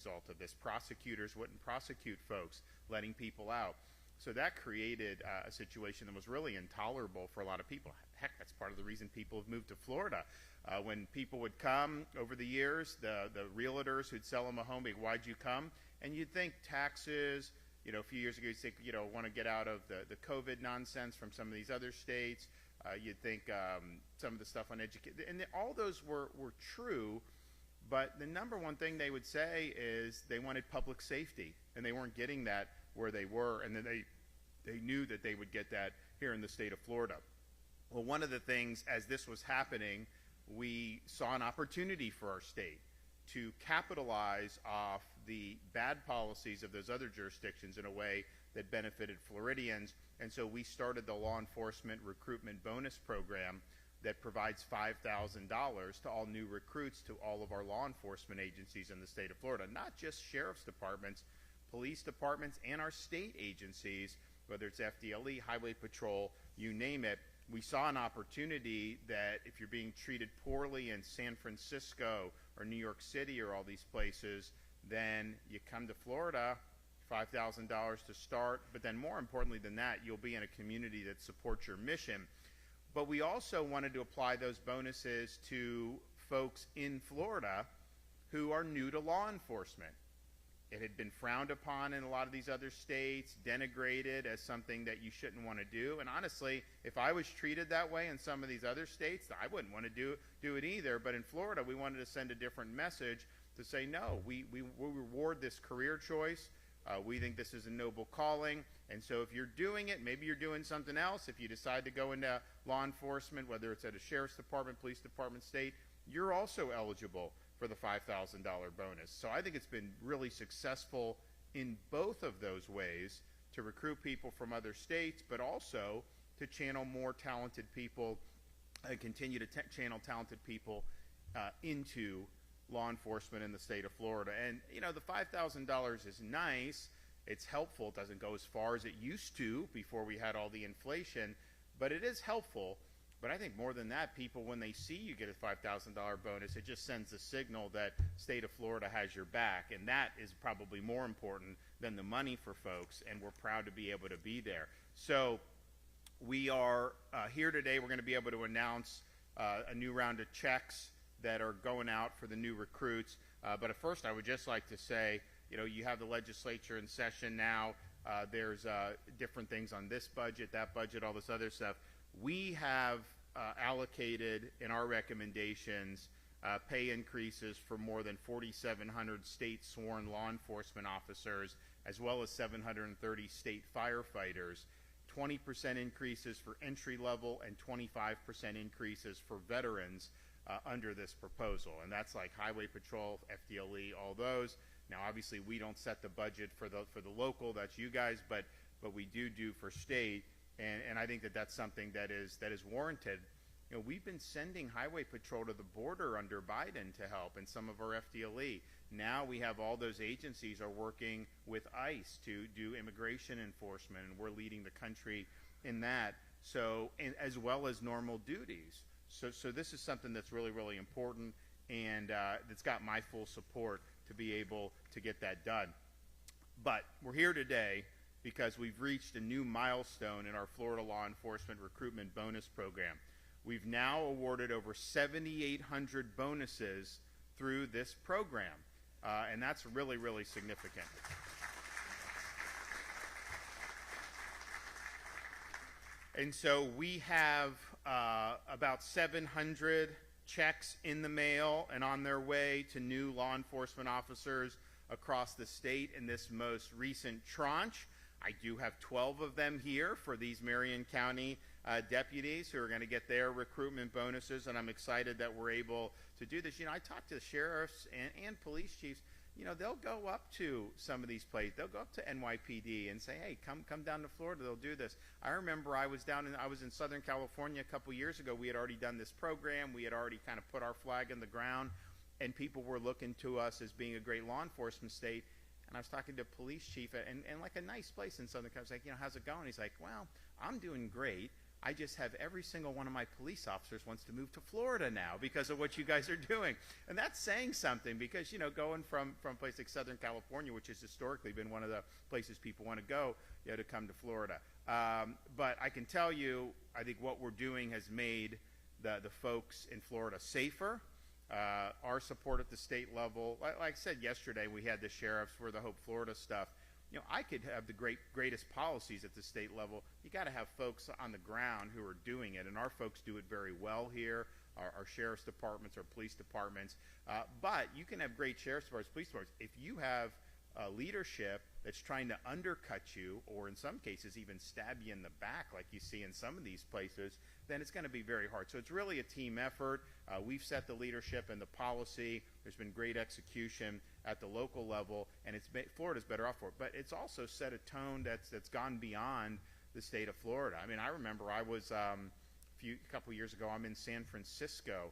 result of this. Prosecutors wouldn't prosecute folks letting people out. So that created a situation that was really intolerable for a lot of people. Heck, that's part of the reason people have moved to Florida. When people would come over the years, the realtors who'd sell them a home, why'd you come? And you'd think taxes, a few years ago, you'd think, want to get out of the COVID nonsense from some of these other states. You'd think some of the stuff on education, and all those were true, but the number one thing they would say is they wanted public safety, and they weren't getting that where they were, and then they knew that they would get that here in the state of Florida. Well, one of the things, as this was happening, we saw an opportunity for our state to capitalize off the bad policies of those other jurisdictions in a way that benefited Floridians. And so we started the Law Enforcement Recruitment Bonus Program that provides $5,000 to all new recruits to all of our law enforcement agencies in the state of Florida, not just sheriff's departments, police departments, and our state agencies, whether it's FDLE, Highway Patrol, you name it. We saw an opportunity that if you're being treated poorly in San Francisco or New York City or all these places, then you come to Florida, $5,000 to start, but then more importantly than that, you'll be in a community that supports your mission. But we also wanted to apply those bonuses to folks in Florida who are new to law enforcement. It had been frowned upon in a lot of these other states, denigrated as something that you shouldn't want to do. And honestly, if I was treated that way in some of these other states, I wouldn't want to do it either. But in Florida, we wanted to send a different message to say, no, we reward this career choice. We think this is a noble calling. And so if you're doing it, maybe you're doing something else. If you decide to go into law enforcement, whether it's at a sheriff's department, police department, state, you're also eligible for the $5,000 bonus. So I think it's been really successful in both of those ways to recruit people from other states, but also to channel more talented people, continue to channel talented people into law enforcement in the state of Florida. And, the $5,000 is nice. It's helpful. It doesn't go as far as it used to before we had all the inflation, but it is helpful. But I think more than that, people, when they see you get a $5,000 bonus, it just sends a signal that state of Florida has your back. And that is probably more important than the money for folks, and we're proud to be able to be there. So we are here today. We're going to be able to announce a new round of checks that are going out for the new recruits. But at first, I would just like to say, you have the legislature in session now. There's different things on this budget, that budget, all this other stuff. We have allocated in our recommendations pay increases for more than 4,700 state sworn law enforcement officers, as well as 730 state firefighters, 20% increases for entry level and 25% increases for veterans under this proposal. And that's like Highway Patrol, FDLE, all those. Now, obviously, we don't set the budget for the local, that's you guys, but we do for state. And I think that that's something that is warranted. We've been sending Highway Patrol to the border under Biden to help, and some of our FDLE. Now we have all those agencies are working with ICE to do immigration enforcement, and we're leading the country in that. So, and as well as normal duties. So this is something that's really, really important, and that's got my full support to be able to get that done. But we're here today because we've reached a new milestone in our Florida Law Enforcement Recruitment Bonus Program. We've now awarded over 7,800 bonuses through this program, and that's really, really significant. And so we have about 700 checks in the mail and on their way to new law enforcement officers across the state in this most recent tranche. I do have 12 of them here for these Marion County deputies who are going to get their recruitment bonuses, and I'm excited that we're able to do this. I talk to the sheriffs and police chiefs. They'll go up to some of these places. They'll go up to NYPD and say, hey, come down to Florida. They'll do this. I remember I was in Southern California a couple years ago. We had already done this program. We had already kind of put our flag in the ground, and people were looking to us as being a great law enforcement state. And I was talking to a police chief and like a nice place in Southern California. I was like, how's it going? He's like, well, I'm doing great. I just have every single one of my police officers wants to move to Florida now because of what you guys are doing. And that's saying something because, you know, going from a place like Southern California, which has historically been one of the places people want to go, you know, to come to Florida. But I can tell you, I think what we're doing has made the folks in Florida safer. Our support at the state level, like I said yesterday, we had the sheriffs for the Hope Florida stuff. You know, I could have the greatest policies at the state level. You got to have folks on the ground who are doing it, and our folks do it very well here. Our sheriff's departments, our police departments. But you can have great sheriff's departments, police departments. If you have leadership that's trying to undercut you, or in some cases even stab you in the back, like you see in some of these places, then it's going to be very hard. So it's really a team effort. We've set the leadership and the policy. There's been great execution at the local level, and Florida's better off for it. But it's also set a tone that's gone beyond the state of Florida. I mean, I remember I was a couple years ago. I'm in San Francisco,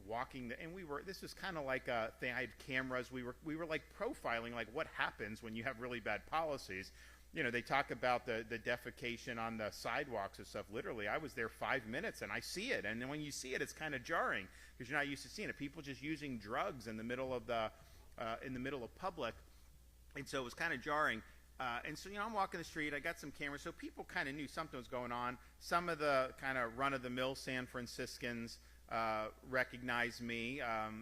walking, and this was kind of like a thing. I had cameras. We were like profiling, like what happens when you have really bad policies. You know, they talk about the defecation on the sidewalks and stuff. Literally, I was there 5 minutes and I see it. And then when you see it, it's kind of jarring because you're not used to seeing it. People just using drugs in the middle of public. And so it was kind of jarring. And so, you know, I'm walking the street. I got some cameras. So people kind of knew something was going on. Some of the kind of run-of-the-mill San Franciscans recognize me.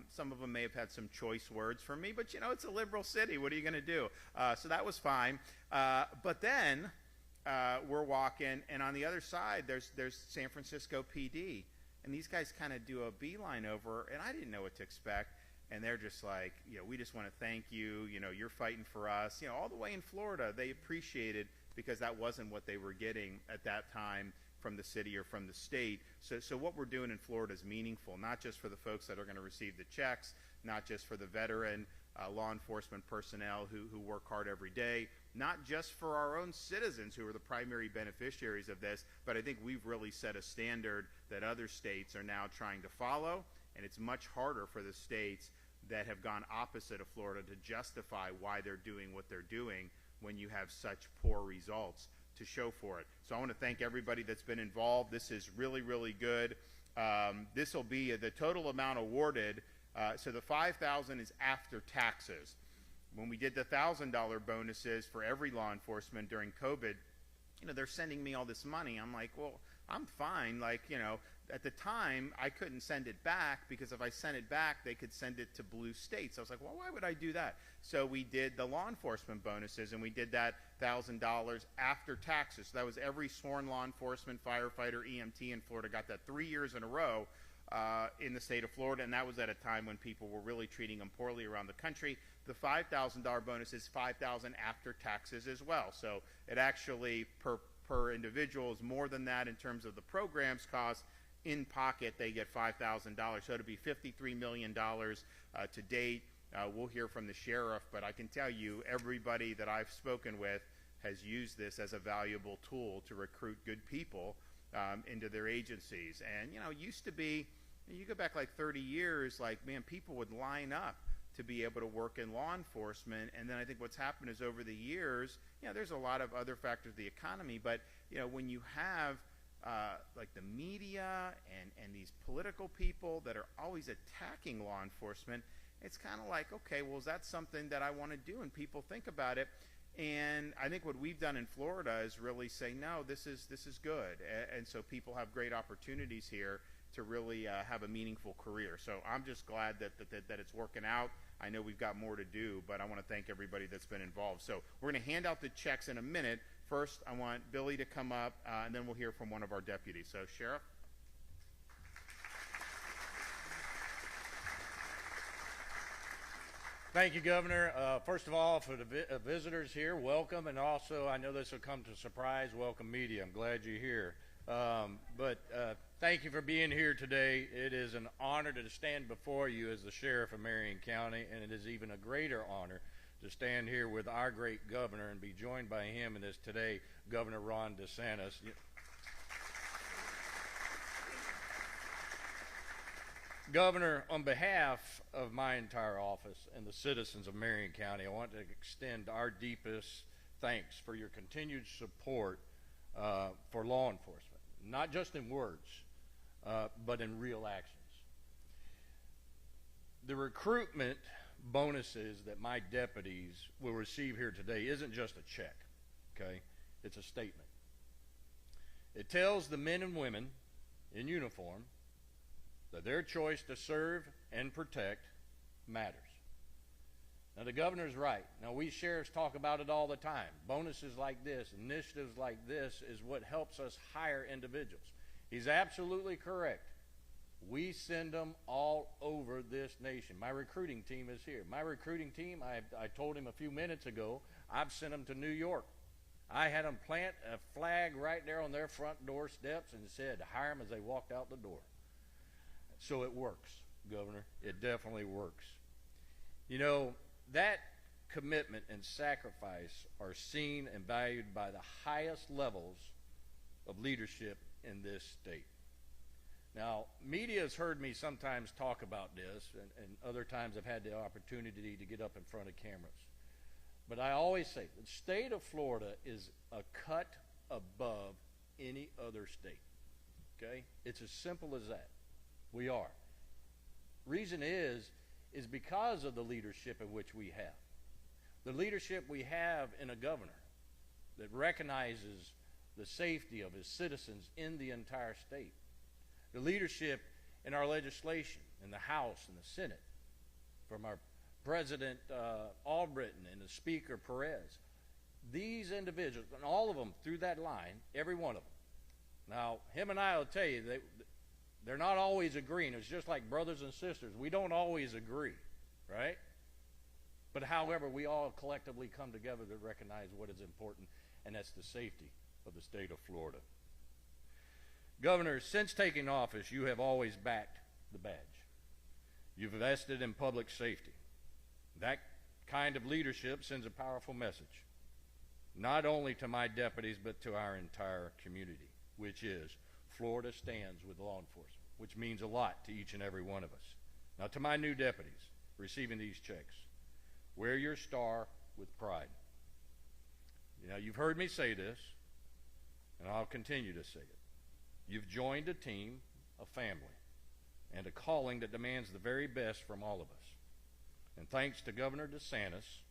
Some of them may have had some choice words for me, but you know, it's a liberal city. What are you going to do? So that was fine. But then we're walking, and on the other side, there's San Francisco PD, and these guys kind of do a beeline over, and I didn't know what to expect. And they're just like, you know, we just want to thank you. You know, you're fighting for us. You know, all the way in Florida, they appreciated because that wasn't what they were getting at that time from the city or from the state. So what we're doing in Florida is meaningful, not just for the folks that are going to receive the checks, not just for the veteran law enforcement personnel who work hard every day, not just for our own citizens who are the primary beneficiaries of this, but I think we've really set a standard that other states are now trying to follow, and it's much harder for the states that have gone opposite of Florida to justify why they're doing what they're doing when you have such poor results to show for it. So I want to thank everybody that's been involved. This is really, really good. This will be the total amount awarded. So the $5,000 is after taxes. When we did the $1,000 bonuses for every law enforcement during COVID, you know, they're sending me all this money. I'm like, well, I'm fine. Like, you know, at the time, I couldn't send it back because if I sent it back, they could send it to blue states. I was like, well, why would I do that? So we did the law enforcement bonuses, and we did that $1,000 after taxes. So that was every sworn law enforcement, firefighter, EMT in Florida got that 3 years in a row in the state of Florida, and that was at a time when people were really treating them poorly around the country. The $5,000 bonus is $5,000 after taxes as well. So it actually, per individual, is more than that in terms of the program's cost. In pocket, they get $5,000. So it'll be $53 million to date. We'll hear from the sheriff, but I can tell you everybody that I've spoken with has used this as a valuable tool to recruit good people into their agencies. And, you know, it used to be, you go back like 30 years, like, man, people would line up to be able to work in law enforcement. And then I think what's happened is over the years, you know, there's a lot of other factors of the economy, but, you know, when you have like the media and these political people that are always attacking law enforcement, it's kind of like, okay, well, is that something that I want to do? And people think about it. And I think what we've done in Florida is really say, no, this is good. And so people have great opportunities here to really have a meaningful career. So I'm just glad that it's working out. I know we've got more to do, but I want to thank everybody that's been involved. So we're going to hand out the checks in a minute. First, I want Billy to come up, and then we'll hear from one of our deputies. So, Sheriff. Thank you, Governor. First of all, for the visitors here, welcome. And also, I know this will come to surprise, welcome media. I'm glad you're here. But thank you for being here today. It is an honor to stand before you as the Sheriff of Marion County, and it is even a greater honor to stand here with our great governor and be joined by him in this today, Governor Ron DeSantis. Governor, on behalf of my entire office and the citizens of Marion County, I want to extend our deepest thanks for your continued support for law enforcement. not just in words, but in real actions. The recruitment bonuses that my deputies will receive here today isn't just a check, okay? It's a statement. It tells the men and women in uniform that their choice to serve and protect matters. Now, the governor's right. Now, we sheriffs talk about it all the time. Bonuses like this, initiatives like this is what helps us hire individuals. He's absolutely correct. We send them all over this nation. My recruiting team is here. My recruiting team, I told him a few minutes ago, I've sent them to New York. I had them plant a flag right there on their front door steps and said, hire them as they walked out the door. So it works, Governor. It definitely works. You know, that commitment and sacrifice are seen and valued by the highest levels of leadership in this state. Now, media has heard me sometimes talk about this, and other times I've had the opportunity to get up in front of cameras. But I always say, the state of Florida is a cut above any other state, okay? It's as simple as that. We are. Reason is because of the leadership in which we have. The leadership we have in a governor that recognizes the safety of his citizens in the entire state. The leadership in our legislation, in the House and the Senate, from our President Albritton and the Speaker Perez. These individuals, and all of them through that line, every one of them. Now, him and I will tell you, they're not always agreeing. It's just like brothers and sisters. We don't always agree, right? But however, we all collectively come together to recognize what is important, and that's the safety of the state of Florida. Governor, since taking office, you have always backed the badge. You've invested in public safety. That kind of leadership sends a powerful message, not only to my deputies, but to our entire community, which is Florida stands with law enforcement, which means a lot to each and every one of us. Now, to my new deputies receiving these checks, wear your star with pride. You know, you've heard me say this, and I'll continue to say it. You've joined a team, a family, and a calling that demands the very best from all of us. And thanks to Governor DeSantis,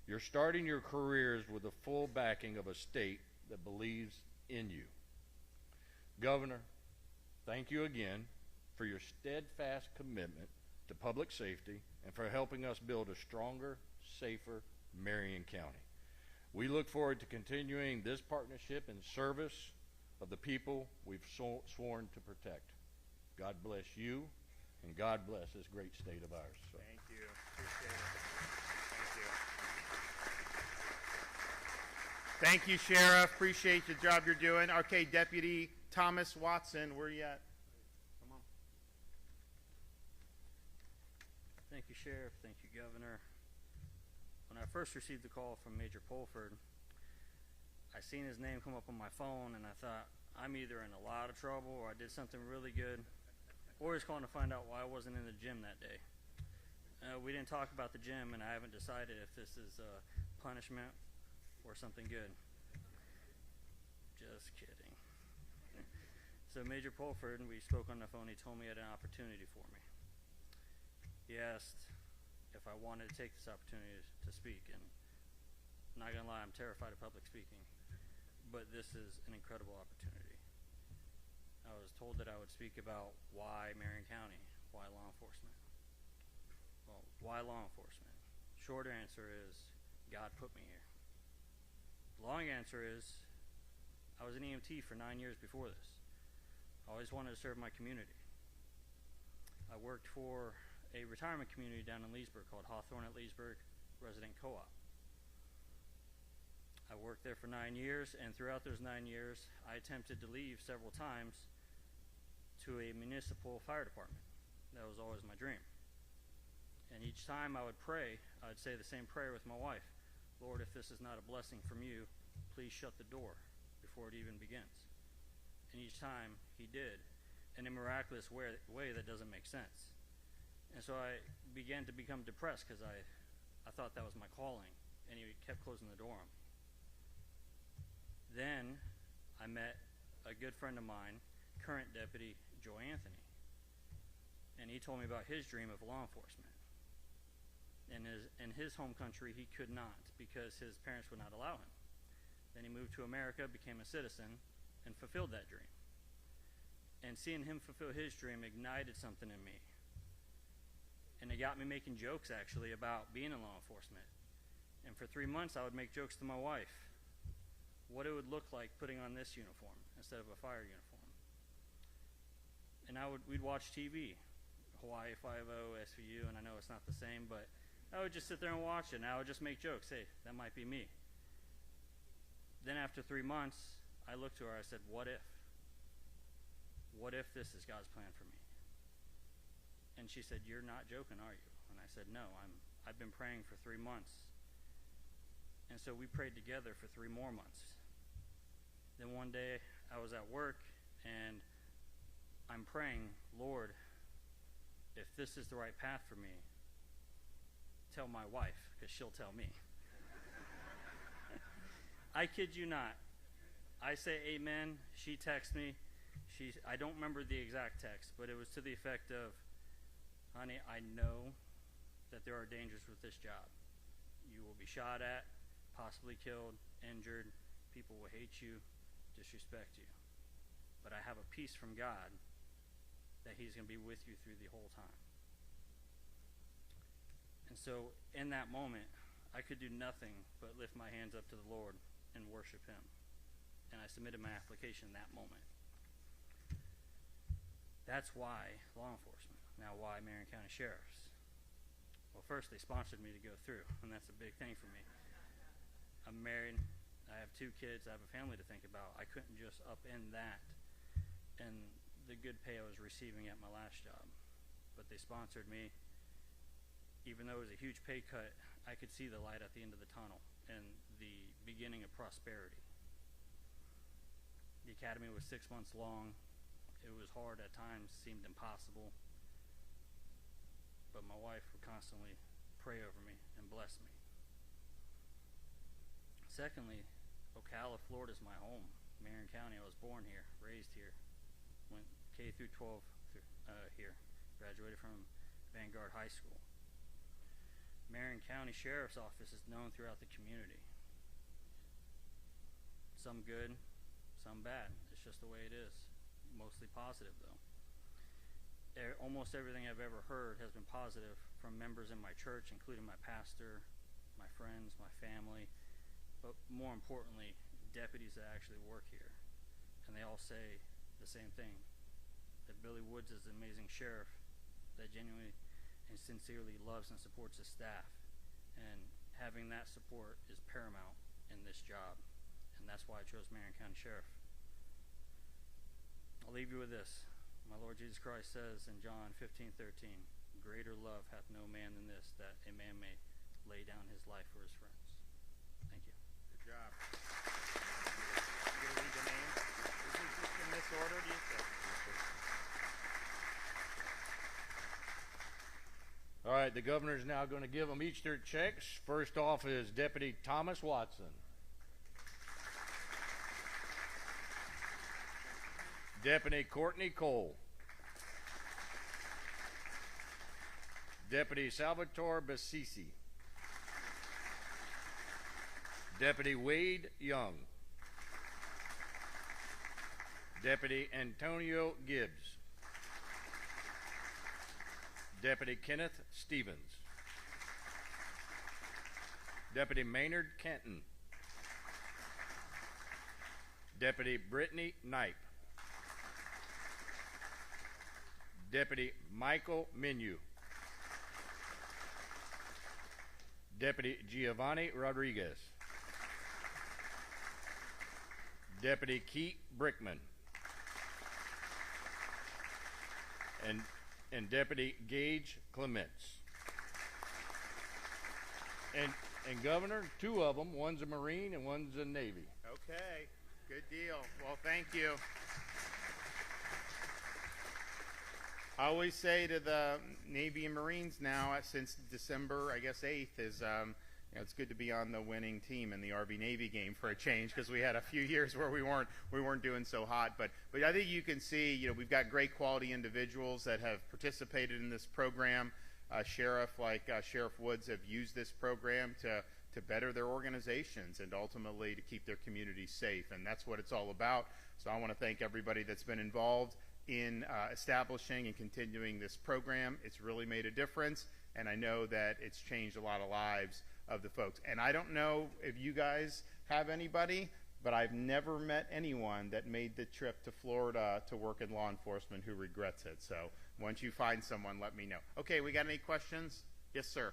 you're starting your careers with the full backing of a state that believes in you. Governor, thank you again for your steadfast commitment to public safety and for helping us build a stronger, safer Marion County. We look forward to continuing this partnership in service of the people we've sworn to protect. God bless you, and God bless this great state of ours. So. Thank you. Appreciate it. Thank you, Sheriff. Appreciate the job you're doing. Okay, Deputy Thomas Watson, where you at? Come on. Thank you, Sheriff. Thank you, Governor. When I first received the call from Major Polford, I seen his name come up on my phone, and I thought, I'm either in a lot of trouble or I did something really good, or he's calling to find out why I wasn't in the gym that day. We didn't talk about the gym, and I haven't decided if this is punishment or something good. Just kidding. So Major Polford, we spoke on the phone, he told me he had an opportunity for me. He asked if I wanted to take this opportunity to speak, and I'm not gonna lie, I'm terrified of public speaking, but this is an incredible opportunity. I was told that I would speak about why Marion County, why law enforcement. Well, why law enforcement? Short answer is, God put me here. Long answer is, I was an EMT for 9 years before this. I always wanted to serve my community. I worked for a retirement community down in Leesburg called Hawthorne at Leesburg Resident Co-op. I worked there for 9 years, and throughout those 9 years, I attempted to leave several times to a municipal fire department. That was always my dream. And each time I would pray, I'd say the same prayer with my wife. Lord, if this is not a blessing from you, please shut the door before it even begins. And each time he did, in a miraculous way that doesn't make sense. And so I began to become depressed because I thought that was my calling, and he kept closing the door on me. Then I met a good friend of mine, current Deputy Joe Anthony. And he told me about his dream of law enforcement. In his home country, he could not because his parents would not allow him. Then he moved to America, became a citizen, and fulfilled that dream. And seeing him fulfill his dream ignited something in me. And it got me making jokes, actually, about being in law enforcement. And for 3 months, I would make jokes to my wife what it would look like putting on this uniform instead of a fire uniform. And we'd watch TV, Hawaii 5-0, SVU, and I know it's not the same, but I would just sit there and watch it, and I would just make jokes. Hey, that might be me. Then after 3 months, I looked to her, I said, what if? What if this is God's plan for me? And she said, you're not joking, are you? And I said, no, I've been praying for 3 months. And so we prayed together for 3 more months. Then one day I was at work and I'm praying, Lord, if this is the right path for me, tell my wife, because she'll tell me. I kid you not. I say amen. She texts me. I don't remember the exact text, but it was to the effect of, honey, I know that there are dangers with this job. You will be shot at, possibly killed, injured. People will hate you, disrespect you. But I have a peace from God that he's going to be with you through the whole time. And so in that moment, I could do nothing but lift my hands up to the Lord and worship him. And I submitted my application in that moment. That's why law enforcement. Now, why Marion County Sheriffs? Well, first, they sponsored me to go through, and that's a big thing for me. I'm married. I have 2 kids. I have a family to think about. I couldn't just upend that and the good pay I was receiving at my last job. But they sponsored me. Even though it was a huge pay cut, I could see the light at the end of the tunnel and the beginning of prosperity. The academy was 6 months long. It was hard at times, seemed impossible. But my wife would constantly pray over me and bless me. Secondly, Ocala, Florida is my home. Marion County, I was born here, raised here. Went K through 12 here. Graduated from Vanguard High School. Marion County Sheriff's Office is known throughout the community. Some good, some bad. It's just the way it is. Mostly positive, though. Almost everything I've ever heard has been positive from members in my church, including my pastor, my friends, my family, but more importantly, deputies that actually work here. And they all say the same thing, that Billy Woods is an amazing sheriff that genuinely and sincerely loves and supports his staff. And having that support is paramount in this job. And that's why I chose Marion County Sheriff. I'll leave you with this. My Lord Jesus Christ says in John 15:13, greater love hath no man than this, that a man may lay down his life for his friends. Thank you. Good job. You gonna read the names? Is it just in this order, do you think? All right, the governor's now going to give them each their checks. First off is Deputy Thomas Watson. Deputy Courtney Cole. Deputy Salvatore Bassisi. Deputy Wade Young. Deputy Antonio Gibbs. Deputy Kenneth Stevens. Deputy Maynard Kenton. Deputy Brittany Knipe. Deputy Michael Minu. Deputy Giovanni Rodriguez. Deputy Keith Brickman. And Deputy Gage Clements. And Governor, 2 of them, one's a Marine and one's a Navy. Okay, good deal. Well, thank you. I always say to the Navy and Marines now, since December, I guess 8th, is You know, it's good to be on the winning team in the Army Navy game for a change, because we had a few years where we weren't doing so hot. But I think you can see, you know, we've got great quality individuals that have participated in this program. Sheriff Woods have used this program to better their organizations and ultimately to keep their communities safe, and that's what it's all about. So I want to thank everybody that's been involved in establishing and continuing this program. It's really made a difference, and I know that it's changed a lot of lives of the folks. And I don't know if you guys have anybody, but I've never met anyone that made the trip to Florida to work in law enforcement who regrets it. So once you find someone, let me know. Okay, we got any questions? Yes, sir.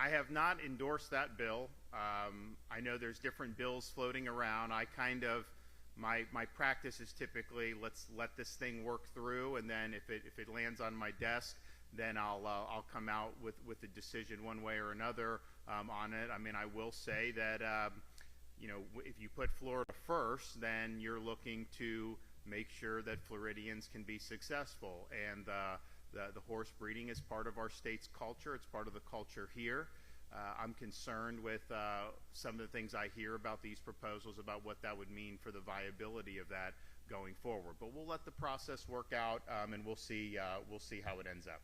I have not endorsed that bill. I know there's different bills floating around. My practice is typically let's let this thing work through, and then if it lands on my desk, then I'll come out with a decision one way or another on it. I mean, I will say that you know, if you put Florida first, then you're looking to make sure that Floridians can be successful, and the horse breeding is part of our state's culture. It's part of the culture here. I'm concerned with some of the things I hear about these proposals, about what that would mean for the viability of that going forward. But we'll let the process work out, and we'll see how it ends up.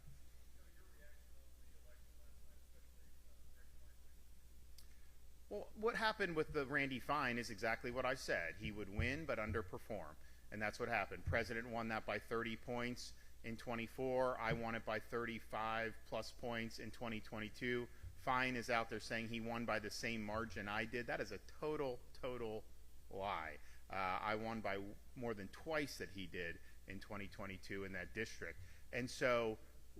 Well, what happened with the Randy Fine is exactly what I said. He would win but underperform, and that's what happened. President won that by 30 points in 24. I won it by 35 plus points in 2022. Fine is out there saying he won by the same margin I did. That is a total lie. I won by more than twice that he did in 2022 in that district. And so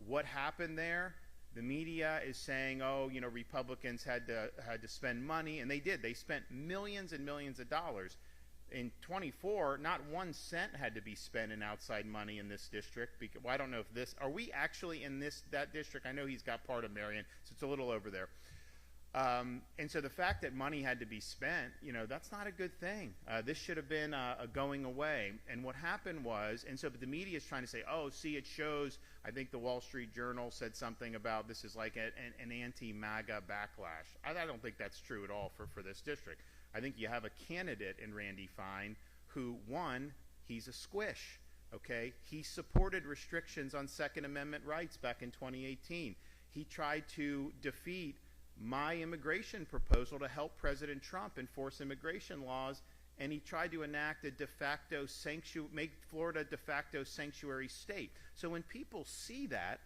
what happened there? The media is saying, oh, you know, Republicans had to spend money, and they did. They spent millions and millions of dollars. In 24, not 1 cent had to be spent in outside money in this district. Because, well, I don't know if this, are we actually in that district? I know he's got part of Marion, so it's a little over there. And so the fact that money had to be spent, you know, that's not a good thing. This should have been a going away. And what happened was, and so but the media is trying to say, oh, see, it shows, I think the Wall Street Journal said something about this is like an anti-MAGA backlash. I don't think that's true at all for this district. I think you have a candidate in Randy Fine who, one, he's a squish, okay? He supported restrictions on Second Amendment rights back in 2018. He tried to defeat my immigration proposal to help President Trump enforce immigration laws, and he tried to enact a de facto make Florida a de facto sanctuary state. So when people see that,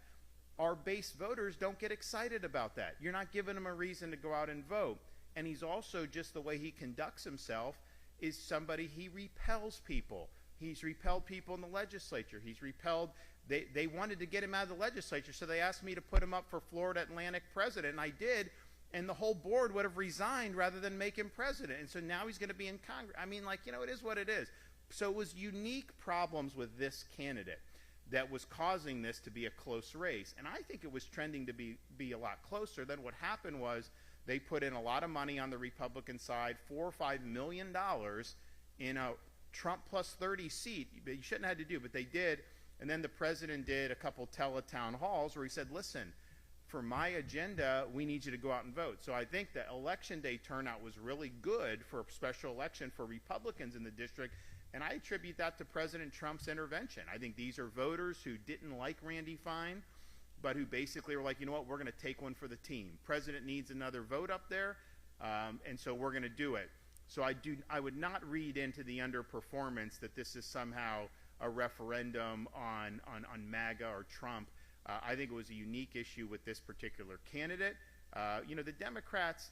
our base voters don't get excited about that. You're not giving them a reason to go out and vote. And he's also, just the way he conducts himself, is somebody, he repels people. He's repelled people in the legislature. He's repelled, they wanted to get him out of the legislature, so they asked me to put him up for Florida Atlantic president, and I did, and the whole board would have resigned rather than make him president. And so now he's going to be in Congress. I mean, like, you know, it is what it is. So it was unique problems with this candidate that was causing this to be a close race. And I think it was trending to be a lot closer. Then what happened was, they put in a lot of money on the Republican side, $4 or $5 million in a Trump plus 30 seat. You shouldn't have had to do, but they did. And then the president did a couple teletown halls where he said, listen, for my agenda, we need you to go out and vote. So I think the election day turnout was really good for a special election for Republicans in the district. And I attribute that to President Trump's intervention. I think these are voters who didn't like Randy Fine, but who basically were like, you know what, we're going to take one for the team. President needs another vote up there, and so we're going to do it. So I would not read into the underperformance that this is somehow a referendum on MAGA or Trump. I think it was a unique issue with this particular candidate. You know, the Democrats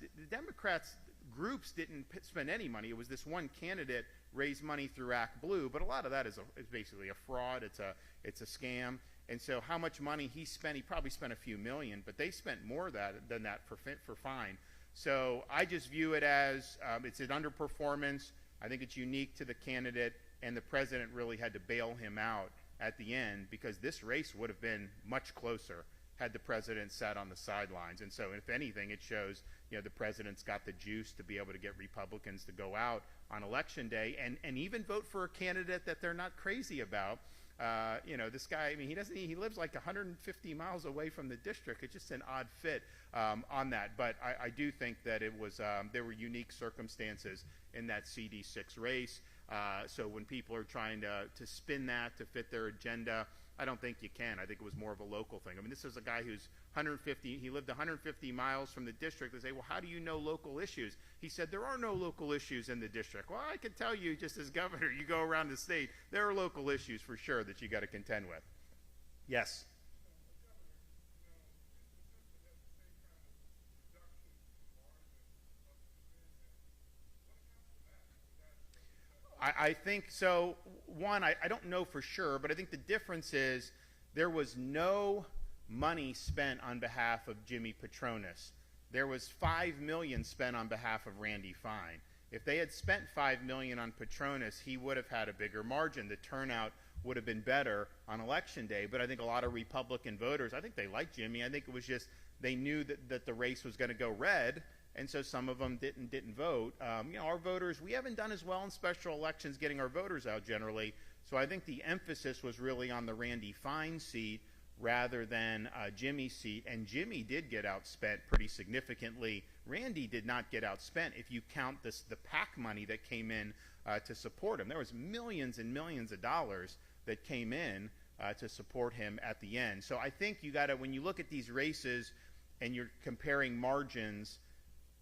groups didn't spend any money. It was this one candidate raised money through Act Blue, but a lot of that is basically a fraud. It's a scam. And so how much money he spent, he probably spent a few million, but they spent more than that for Fine. So I just view it as it's an underperformance. I think it's unique to the candidate, and the president really had to bail him out at the end, because this race would have been much closer had the president sat on the sidelines. And so if anything, it shows the president's got the juice to be able to get Republicans to go out on election day and even vote for a candidate that they're not crazy about. This guy, I mean, he lives like 150 miles away from the district. It's just an odd fit on that. But I do think that it was, there were unique circumstances in that CD6 race. So when people are trying to spin that to fit their agenda, I don't think you can. I think it was more of a local thing. I mean, this is a guy who's he lived 150 miles from the district. They say, well, how do you know local issues? He said, there are no local issues in the district. Well, I can tell you, just as governor, you go around the state, there are local issues for sure that you got to contend with. Yes. I think so. One, I don't know for sure, but I think the difference is there was no money spent on behalf of Jimmy Patronis. There was $5 million spent on behalf of Randy Fine. If they had spent $5 million on Patronis, he would have had a bigger margin. The turnout would have been better on election day. But I think a lot of Republican voters, I think they liked Jimmy. I think it was just they knew that the race was going to go red. And so some of them didn't vote. Our voters, we haven't done as well in special elections getting our voters out generally. So I think the emphasis was really on the Randy Fine seat rather than Jimmy's seat. And Jimmy did get outspent pretty significantly. Randy did not get outspent if you count the PAC money that came in to support him. There was millions and millions of dollars that came in to support him at the end. So I think you got to, when you look at these races and you're comparing margins,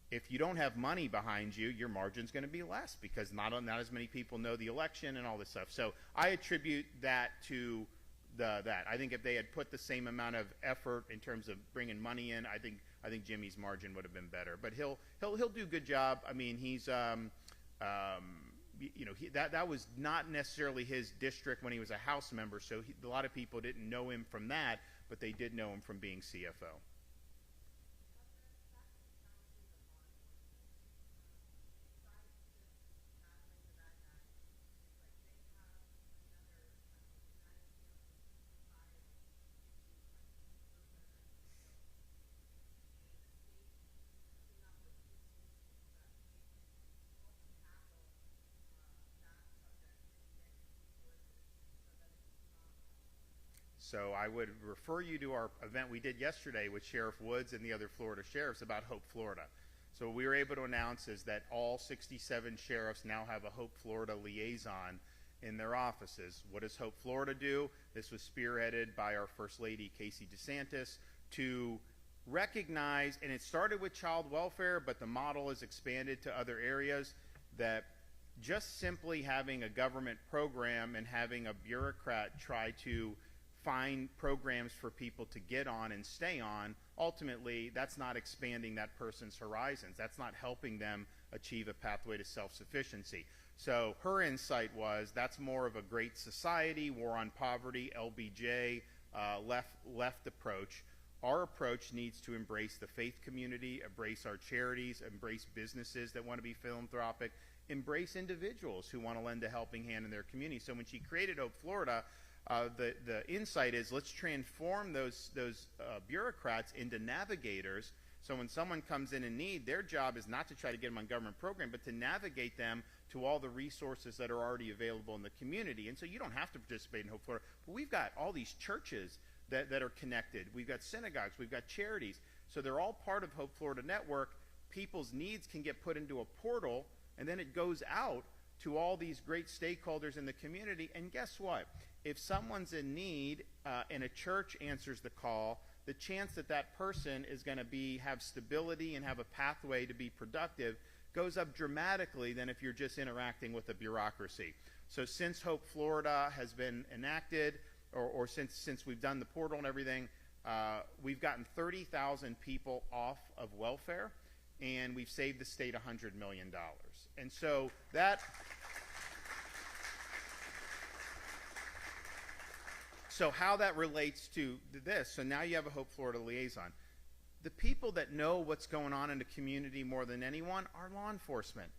if you don't have money behind you, your margin's going to be less because not as many people know the election and all this stuff. So I attribute that to that. I think if they had put the same amount of effort in terms of bringing money in, I think Jimmy's margin would have been better. But he'll do a good job. I mean, he's that was not necessarily his district when he was a House member, so a lot of people didn't know him from that, but they did know him from being CFO. So I would refer you to our event we did yesterday with Sheriff Woods and the other Florida sheriffs about Hope Florida. So what we were able to announce is that all 67 sheriffs now have a Hope Florida liaison in their offices. What does Hope Florida do? This was spearheaded by our First Lady, Casey DeSantis, to recognize, and it started with child welfare, but the model is expanded to other areas, that just simply having a government program and having a bureaucrat try to find programs for people to get on and stay on, ultimately that's not expanding that person's horizons. That's not helping them achieve a pathway to self-sufficiency. So her insight was that's more of a Great Society, war on poverty, LBJ, left approach. Our approach needs to embrace the faith community, embrace our charities, embrace businesses that want to be philanthropic, embrace individuals who want to lend a helping hand in their community. So when she created Hope Florida, the insight is let's transform those bureaucrats into navigators. So when someone comes in need, their job is not to try to get them on government program, but to navigate them to all the resources that are already available in the community. And so you don't have to participate in Hope Florida, but we've got all these churches that are connected. We've got synagogues, we've got charities. So they're all part of Hope Florida Network. People's needs can get put into a portal, and then it goes out to all these great stakeholders in the community. And guess what? If someone's in need and a church answers the call, the chance that that person is going to have stability and have a pathway to be productive goes up dramatically than if you're just interacting with a bureaucracy. So since Hope Florida has been enacted, or since we've done the portal and everything, we've gotten 30,000 people off of welfare, and we've saved the state $100 million. And so that... So how that relates to this, so now you have a Hope Florida liaison. The people that know what's going on in the community more than anyone are law enforcement.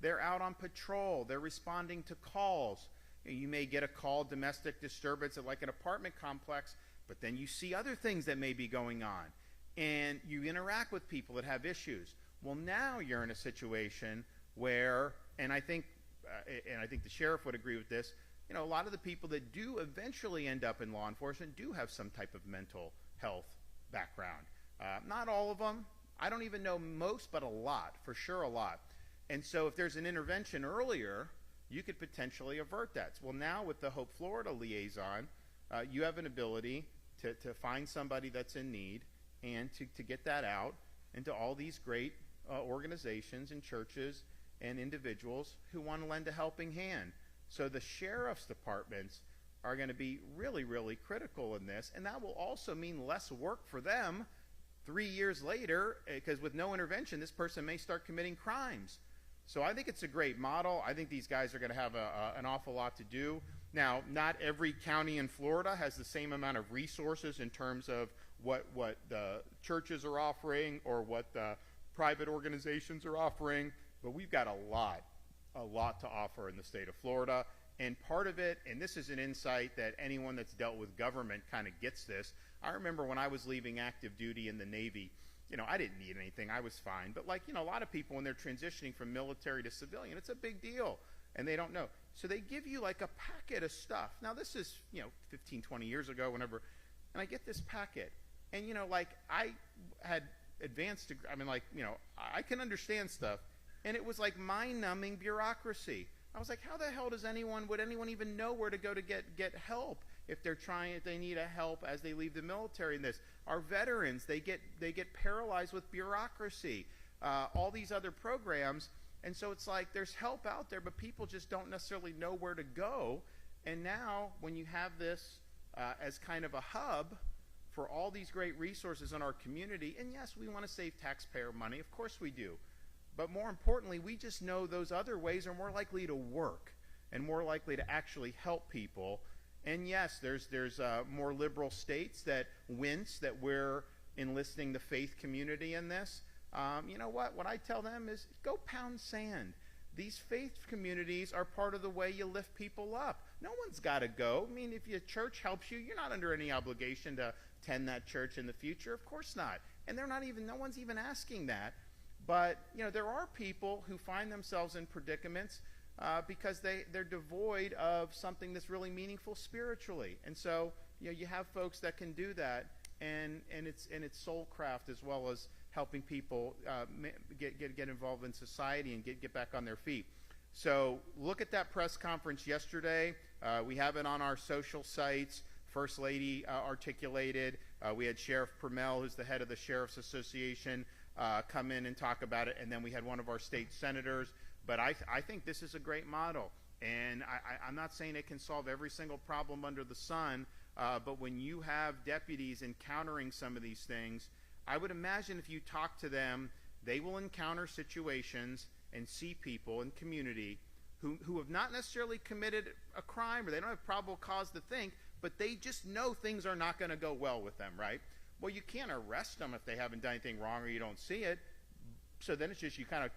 They're out on patrol. They're responding to calls. You may get a call, domestic disturbance at like an apartment complex, but then you see other things that may be going on. And you interact with people that have issues. Well, now you're in a situation where, and I think the sheriff would agree with this, you know, a lot of the people that do eventually end up in law enforcement do have some type of mental health background. Not all of them. I don't even know most, but a lot, for sure a lot. And so if there's an intervention earlier, you could potentially avert that. Well, now with the Hope Florida liaison, you have an ability to find somebody that's in need and to get that out into all these great organizations and churches and individuals who want to lend a helping hand. So the sheriff's departments are going to be really, really critical in this, and that will also mean less work for them 3 years later, because with no intervention, this person may start committing crimes. So I think it's a great model. I think these guys are going to have an awful lot to do. Now, not every county in Florida has the same amount of resources in terms of what the churches are offering or what the private organizations are offering, but we've got a lot to offer in the state of Florida. And part of it, and this is an insight that anyone that's dealt with government kind of gets this. I remember when I was leaving active duty in the Navy, you know, I didn't need anything. I was fine. But like, you know, a lot of people when they're transitioning from military to civilian, it's a big deal. And they don't know. So they give you like a packet of stuff. Now this is, you know, 15, 20 years ago, whenever. And I get this packet. And, you know, like I had advanced, I mean, like, you know, I can understand stuff. And it was like mind-numbing bureaucracy. I was like, how the hell would anyone even know where to go to get help if they need a help as they leave the military in this? Our veterans, they get paralyzed with bureaucracy, all these other programs. And so it's like there's help out there, but people just don't necessarily know where to go. And now when you have this as kind of a hub for all these great resources in our community, and yes, we want to save taxpayer money, of course we do. But more importantly, we just know those other ways are more likely to work and more likely to actually help people. And yes, there's more liberal states that wince that we're enlisting the faith community in this. You know what? What I tell them is go pound sand. These faith communities are part of the way you lift people up. No one's got to go. I mean, if your church helps you, you're not under any obligation to attend that church in the future. Of course not. And no one's even asking that. But, you know, there are people who find themselves in predicaments because they're devoid of something that's really meaningful spiritually. And so, you know, you have folks that can do that, and it's soul craft as well as helping people get involved in society and get back on their feet. So look at that press conference yesterday. We have it on our social sites. First Lady articulated. We had Sheriff Permel, who's the head of the Sheriff's Association, come in and talk about it, and then we had one of our state senators. But I think this is a great model, and I'm not saying it can solve every single problem under the sun, but when you have deputies encountering some of these things, I would imagine if you talk to them, they will encounter situations and see people in community who have not necessarily committed a crime or they don't have probable cause to think, but they just know things are not going to go well with them, right? Well, you can't arrest them if they haven't done anything wrong or you don't see it. So then it's just you kind of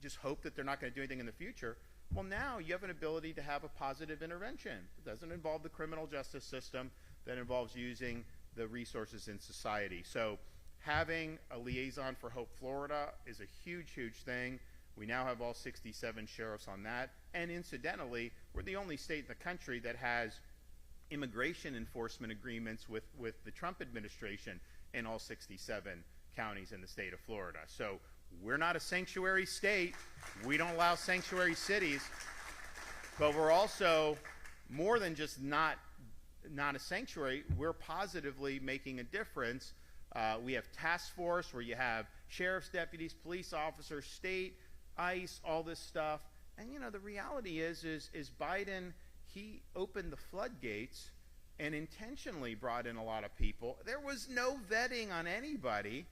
just hope that they're not going to do anything in the future. Well, now you have an ability to have a positive intervention. It doesn't involve the criminal justice system. That involves using the resources in society. So having a liaison for Hope Florida is a huge, huge thing. We now have all 67 sheriffs on that. And incidentally, we're the only state in the country that has immigration enforcement agreements with the Trump administration in all 67 counties in the state of Florida. So we're not a sanctuary state. We don't allow sanctuary cities. But we're also more than just not a sanctuary. We're positively making a difference. We have task force where you have sheriff's deputies, police officers, state, ICE, all this stuff. And, you know, the reality is Biden, he opened the floodgates and intentionally brought in a lot of people. There was no vetting on anybody.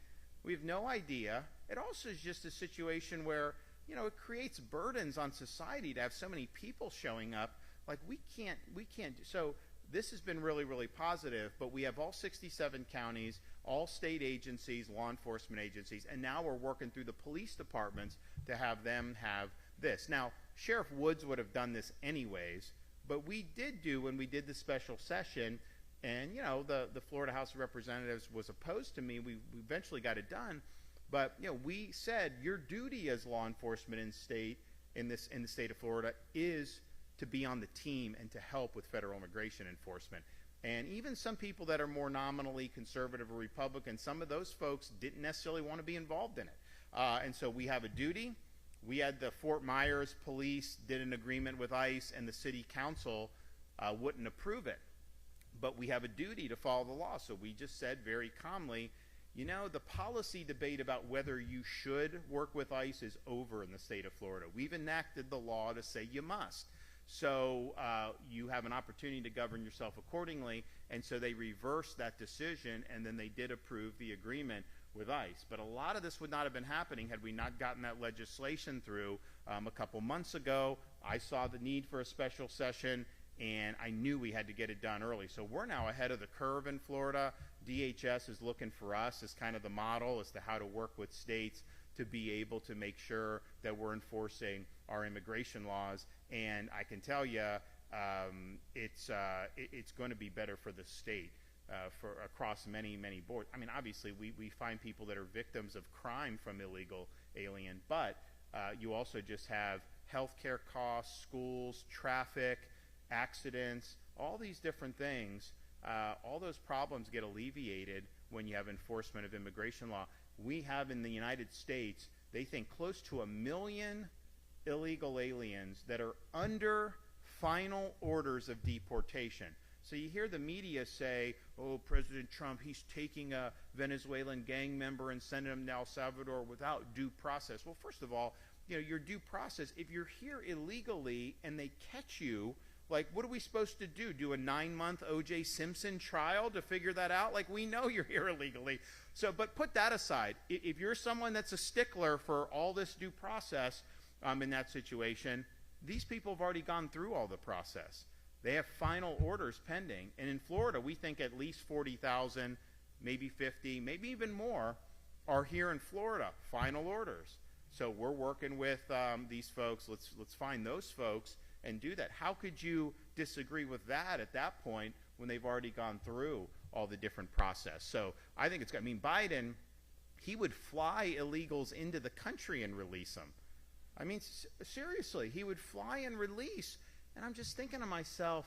We have no idea. It also is just a situation where, you know, it creates burdens on society to have so many people showing up. Like we can't do. So this has been really, really positive, but we have all 67 counties, all state agencies, law enforcement agencies, and now we're working through the police departments to have them have this. Now, Sheriff Woods would have done this anyways, but we did do when we did the special session, and, you know, the Florida House of Representatives was opposed to me. We eventually got it done. But we said your duty as law enforcement in the state of Florida is to be on the team and to help with federal immigration enforcement. And even some people that are more nominally conservative or Republican, some of those folks didn't necessarily want to be involved in it. And so we have a duty. We had the Fort Myers police did an agreement with ICE, and the city council wouldn't approve it. But we have a duty to follow the law. So we just said very calmly, the policy debate about whether you should work with ICE is over in the state of Florida. We've enacted the law to say you must. So you have an opportunity to govern yourself accordingly. And so they reversed that decision, and then they did approve the agreement with ICE. But a lot of this would not have been happening had we not gotten that legislation through a couple months ago. I saw the need for a special session, and I knew we had to get it done early. So we're now ahead of the curve in Florida. DHS is looking for us as kind of the model as to how to work with states to be able to make sure that we're enforcing our immigration laws. And I can tell you, it's going to be better for the state for across many, many boards. I mean, obviously, we find people that are victims of crime from illegal alien, but you also just have healthcare costs, schools, traffic, accidents, all these different things. All those problems get alleviated when you have enforcement of immigration law. We have in the United States, they think close to 1 million illegal aliens that are under final orders of deportation. So you hear the media say, oh, President Trump, he's taking a Venezuelan gang member and sending him to El Salvador without due process. Well, first of all, your due process, if you're here illegally and they catch you, like, what are we supposed to do? Do a 9-month O.J. Simpson trial to figure that out? Like, we know you're here illegally. So, but put that aside. If you're someone that's a stickler for all this due process in that situation, these people have already gone through all the process. They have final orders pending. And in Florida, we think at least 40,000, maybe 50, maybe even more are here in Florida, final orders. So we're working with these folks. Let's find those folks and do that. How could you disagree with that at that point when they've already gone through all the different process? So I think it's good. I mean, Biden, he would fly illegals into the country and release them. I mean, seriously, he would fly and release. And I'm just thinking to myself,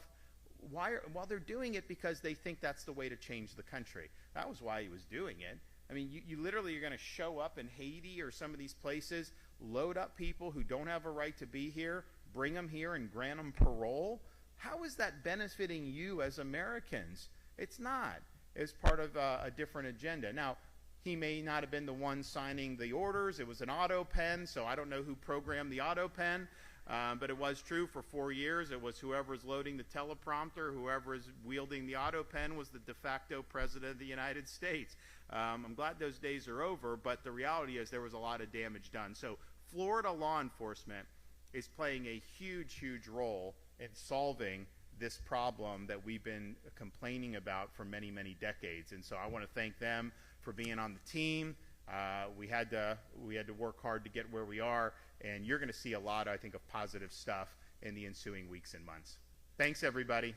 while they're doing it because they think that's the way to change the country. That was why he was doing it. I mean, you literally are going to show up in Haiti or some of these places, load up people who don't have a right to be here, bring them here and grant them parole. How is that benefiting you as Americans? It's not. It's part of a different agenda. Now, he may not have been the one signing the orders. It was an auto pen, so I don't know who programmed the auto pen. But it was true for 4 years. It was whoever's loading the teleprompter, whoever is wielding the auto pen was the de facto president of the United States. I'm glad those days are over, but the reality is there was a lot of damage done. So Florida law enforcement is playing a huge, huge role in solving this problem that we've been complaining about for many, many decades. And so I want to thank them for being on the team. We had to work hard to get where we are, and you're going to see a lot, I think, of positive stuff in the ensuing weeks and months. Thanks, everybody.